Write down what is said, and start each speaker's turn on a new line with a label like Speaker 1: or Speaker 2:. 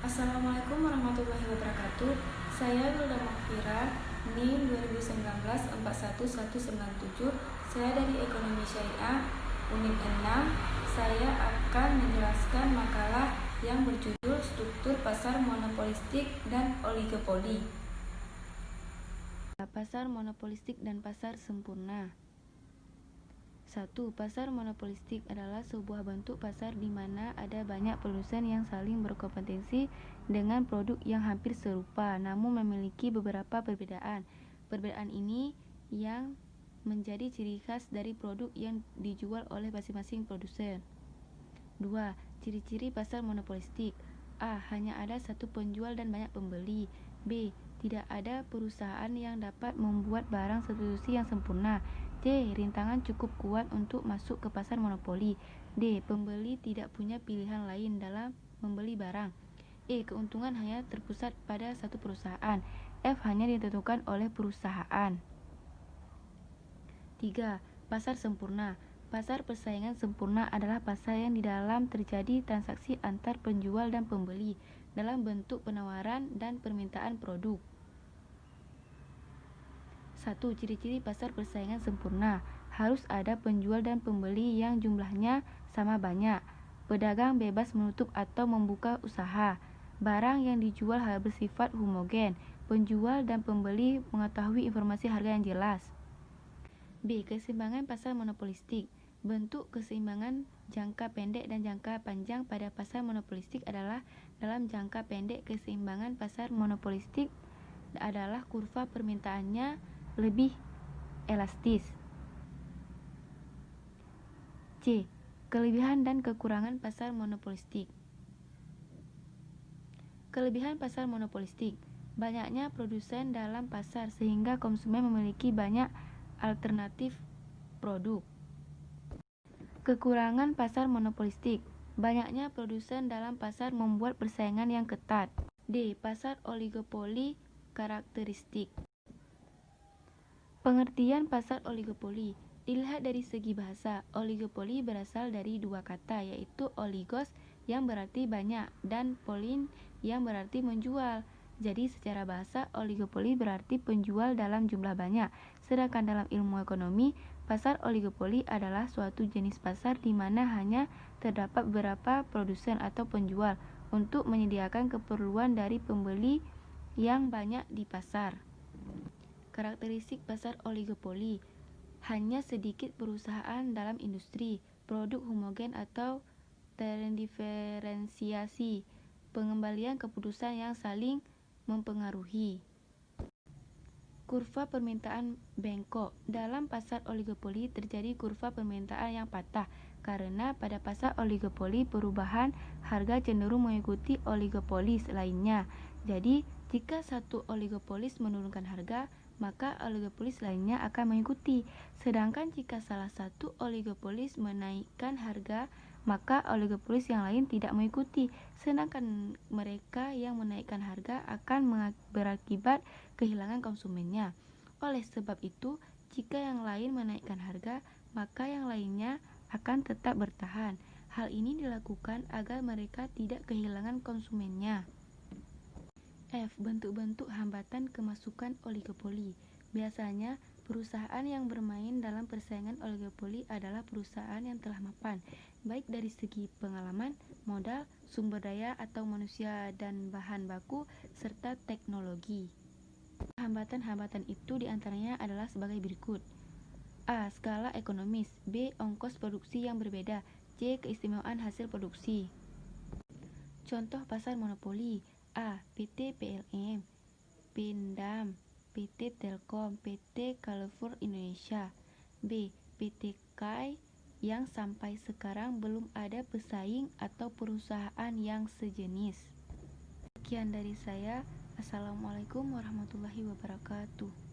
Speaker 1: Assalamualaikum warahmatullahi wabarakatuh. Saya Wilda Mahfira, NIM 2019-41197. Saya dari Ekonomi Syariah, Unit 6. Saya akan menjelaskan makalah yang berjudul Struktur Pasar Monopolistik dan Oligopoli.
Speaker 2: Pasar monopolistik dan pasar sempurna. 1. Pasar monopolistik adalah sebuah bentuk pasar di mana ada banyak produsen yang saling berkompetensi dengan produk yang hampir serupa namun memiliki beberapa perbedaan. Perbedaan ini yang menjadi ciri khas dari produk yang dijual oleh masing-masing produsen. 2. Ciri-ciri pasar monopolistik. A. Hanya ada satu penjual dan banyak pembeli. B. Tidak ada perusahaan yang dapat membuat barang substitusi yang sempurna. C. Rintangan cukup kuat untuk masuk ke pasar monopoli. D. Pembeli tidak punya pilihan lain dalam membeli barang. E. Keuntungan hanya terpusat pada satu perusahaan. F. Hanya ditentukan oleh perusahaan. 3. Pasar sempurna. Pasar persaingan sempurna adalah pasar yang di dalam terjadi transaksi antar penjual dan pembeli dalam bentuk penawaran dan permintaan produk. 1. Ciri-ciri pasar persaingan sempurna. Harus ada penjual dan pembeli yang jumlahnya sama banyak. Pedagang bebas menutup atau membuka usaha. Barang yang dijual harus bersifat homogen. Penjual dan pembeli mengetahui informasi harga yang jelas. B. Keseimbangan pasar monopolistik. Bentuk keseimbangan jangka pendek dan jangka panjang pada pasar monopolistik adalah dalam jangka pendek keseimbangan pasar monopolistik adalah kurva permintaannya lebih elastis. C. Kelebihan dan kekurangan pasar monopolistik. Kelebihan pasar monopolistik. Banyaknya produsen dalam pasar sehingga konsumen memiliki banyak alternatif produk. Kekurangan pasar monopolistik. Banyaknya produsen dalam pasar membuat persaingan yang ketat. D. Pasar oligopoli karakteristik. Pengertian pasar oligopoli. Dilihat dari segi bahasa, oligopoli berasal dari dua kata, yaitu oligos yang berarti banyak dan polin yang berarti menjual. Jadi secara bahasa, oligopoli berarti penjual dalam jumlah banyak. Sedangkan dalam ilmu ekonomi, pasar oligopoli adalah suatu jenis pasar di mana hanya terdapat beberapa produsen atau penjual untuk menyediakan keperluan dari pembeli yang banyak di pasar. Karakteristik pasar oligopoli. Hanya sedikit perusahaan dalam industri, produk homogen atau terdiferensiasi, pengembalian keputusan yang saling mempengaruhi. Kurva permintaan bengkok. Dalam pasar oligopoli terjadi kurva permintaan yang patah karena pada pasar oligopoli perubahan harga cenderung mengikuti oligopolis lainnya. Jadi, jika satu oligopolis menurunkan harga, maka oligopolis lainnya akan mengikuti. Sedangkan jika salah satu oligopolis menaikkan harga, maka oligopolis yang lain tidak mengikuti. Sedangkan mereka yang menaikkan harga akan berakibat kehilangan konsumennya. Oleh sebab itu, jika yang lain menaikkan harga, maka yang lainnya akan tetap bertahan. Hal ini dilakukan agar mereka tidak kehilangan konsumennya. F. Bentuk-bentuk hambatan kemasukan oligopoli. Biasanya, perusahaan yang bermain dalam persaingan oligopoli adalah perusahaan yang telah mapan, baik dari segi pengalaman, modal, sumber daya atau manusia dan bahan baku, serta teknologi. Hambatan-hambatan itu diantaranya adalah sebagai berikut. A. Skala ekonomis. B. Ongkos produksi yang berbeda. C. Keistimewaan hasil produksi. Contoh pasar monopoli. A. PT PLN, Pindam, PT Telkom, PT Carrefour Indonesia. B. PT KAI yang sampai sekarang belum ada pesaing atau perusahaan yang sejenis. Sekian dari saya. Assalamualaikum warahmatullahi wabarakatuh.